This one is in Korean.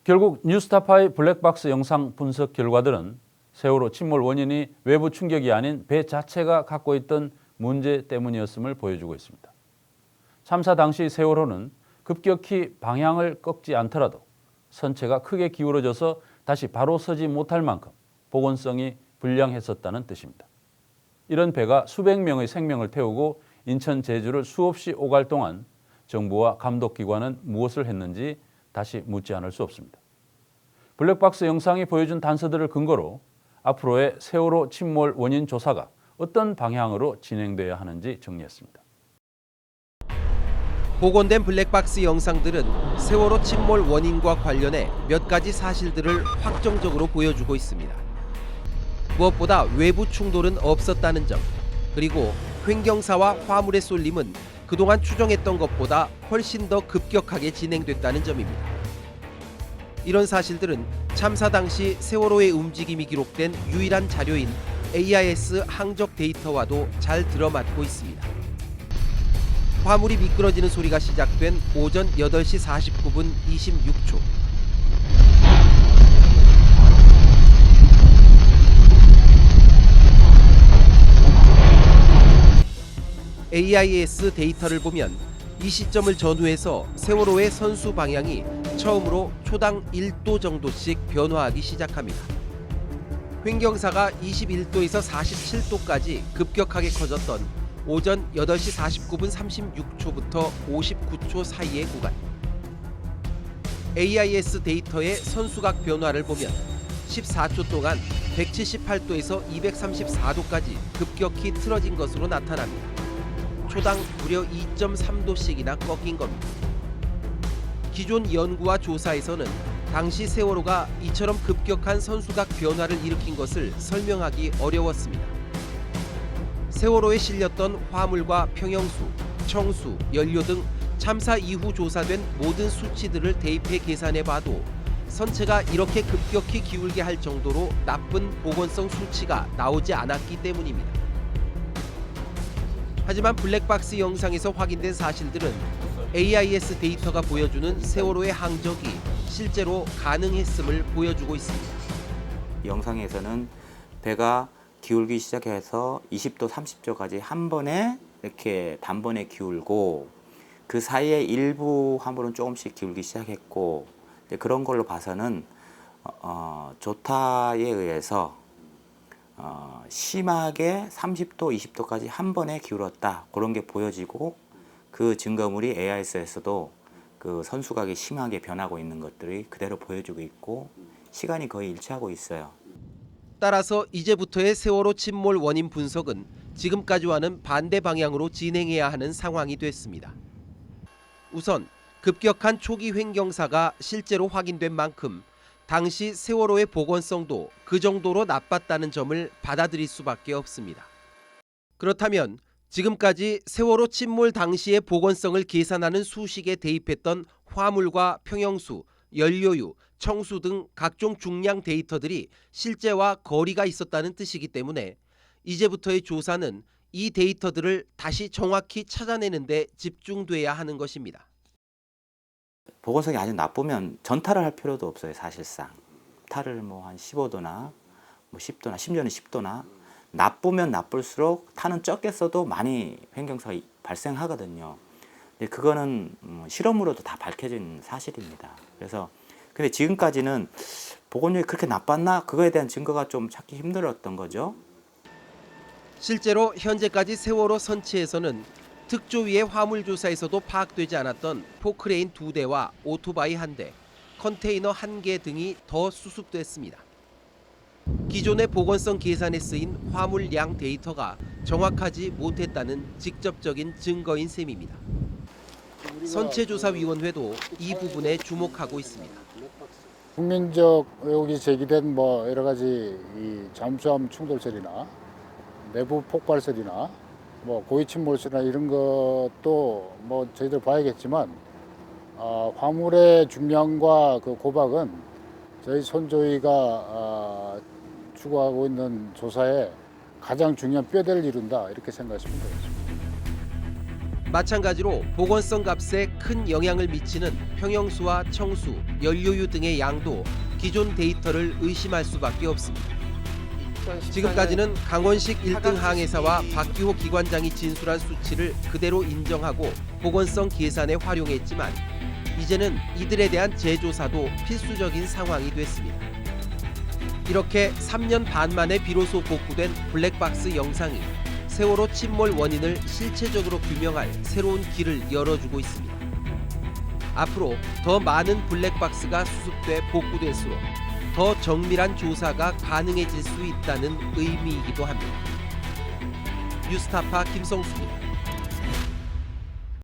결국 뉴스타파의 블랙박스 영상 분석 결과들은 세월호 침몰 원인이 외부 충격이 아닌 배 자체가 갖고 있던 문제 때문이었음을 보여주고 있습니다. 참사 당시 세월호는 급격히 방향을 꺾지 않더라도 선체가 크게 기울어져서 다시 바로 서지 못할 만큼 복원성이 불량했었다는 뜻입니다. 이런 배가 수백 명의 생명을 태우고 인천, 제주를 수없이 오갈 동안 정부와 감독기관은 무엇을 했는지 다시 묻지 않을 수 없습니다. 블랙박스 영상이 보여준 단서들을 근거로 앞으로의 세월호 침몰 원인 조사가 어떤 방향으로 진행돼야 하는지 정리했습니다. 복원된 블랙박스 영상들은 세월호 침몰 원인과 관련해 몇 가지 사실들을 확정적으로 보여주고 있습니다. 무엇보다 외부 충돌은 없었다는 점, 그리고 횡경사와 화물의 쏠림은 그동안 추정했던 것보다 훨씬 더 급격하게 진행됐다는 점입니다. 이런 사실들은 참사 당시 세월호의 움직임이 기록된 유일한 자료인 AIS 항적 데이터와도 잘 들어맞고 있습니다. 화물이 미끄러지는 소리가 시작된 오전 8시 49분 26초. AIS 데이터를 보면 이 시점을 전후해서 세월호의 선수 방향이 처음으로 초당 1도 정도씩 변화하기 시작합니다. 횡경사가 21도에서 47도까지 급격하게 커졌던 오전 8시 49분 36초부터 59초 사이의 구간. AIS 데이터의 선수각 변화를 보면 14초 동안 178도에서 234도까지 급격히 틀어진 것으로 나타납니다. 초당 무려 2.3도씩이나 꺾인 겁니다. 기존 연구와 조사에서는 당시 세월호가 이처럼 급격한 선수각 변화를 일으킨 것을 설명하기 어려웠습니다. 세월호에 실렸던 화물과 평형수, 청수, 연료 등 참사 이후 조사된 모든 수치들을 대입해 계산해봐도 선체가 이렇게 급격히 기울게 할 정도로 나쁜 복원성 수치가 나오지 않았기 때문입니다. 하지만 블랙박스 영상에서 확인된 사실들은 AIS 데이터가 보여주는 세월호의 항적이 실제로 가능했음을 보여주고 있습니다. 영상에서는 배가 기울기 시작해서 20도, 30도까지 한 번에 이렇게 단번에 기울고 그 사이에 일부 화물은 조금씩 기울기 시작했고 그런 걸로 봐서는 조타에 의해서 심하게 30도, 20도까지 한 번에 기울었다. 그런 게 보여지고 그 증거물이 AIS에서도 그 선수각이 심하게 변하고 있는 것들이 그대로 보여주고 있고 시간이 거의 일치하고 있어요. 따라서 이제부터의 세월호 침몰 원인 분석은 지금까지와는 반대 방향으로 진행해야 하는 상황이 됐습니다. 우선 급격한 초기 횡경사가 실제로 확인된 만큼 당시 세월호의 복원성도 그 정도로 나빴다는 점을 받아들일 수밖에 없습니다. 그렇다면 지금까지 세월호 침몰 당시의 복원성을 계산하는 수식에 대입했던 화물과 평형수, 연료유, 청수 등 각종 중량 데이터들이 실제와 거리가 있었다는 뜻이기 때문에 이제부터의 조사는 이 데이터들을 다시 정확히 찾아내는 데 집중돼야 하는 것입니다. 복원성이 아주 나쁘면 전타를 할 필요도 없어요. 사실상 타를 뭐 한 15도나 뭐 10도나 심지어는 10도나 나쁘면 나쁠수록 타는 적게 써도 많이 횡경사가 발생하거든요. 근데 그거는 실험으로도 다 밝혀진 사실입니다. 그래서 근데 지금까지는 복원력이 그렇게 나빴나 그거에 대한 증거가 좀 찾기 힘들었던 거죠. 실제로 현재까지 세월호 선체에서는 특조위의 화물 조사에서도 파악되지 않았던 포크레인 2대와 오토바이 1대, 컨테이너 1개 등이 더 수습됐습니다. 기존의 복원성 계산에 쓰인 화물량 데이터가 정확하지 못했다는 직접적인 증거인 셈입니다. 선체조사위원회도 이 부분에 주목하고 있습니다. 국민적 의혹이 제기된 여러 가지 이 잠수함 충돌설이나 내부 폭발설이나 고의 침몰설이나 이런 것도 저희들 봐야겠지만 화물의 중량과 그 고박은 저희 손조위가 추구하고 있는 조사에 가장 중요한 뼈대를 이룬다 이렇게 생각하시면 되겠습니다. 마찬가지로 보건성 값에 큰 영향을 미치는 평형수와 청수, 연료유 등의 양도 기존 데이터를 의심할 수밖에 없습니다. 지금까지는 강원식 1등 항해사와 박기호 기관장이 진술한 수치를 그대로 인정하고 보건성 계산에 활용했지만 이제는 이들에 대한 재조사도 필수적인 상황이 됐습니다. 이렇게 3년 반 만에 비로소 복구된 블랙박스 영상이 세월호 침몰 원인을 실체적으로 규명할 새로운 길을 열어주고 있습니다. 앞으로 더 많은 블랙박스가 수습돼 복구될수록 더 정밀한 조사가 가능해질 수 있다는 의미이기도 합니다. 뉴스타파 김성수입니다.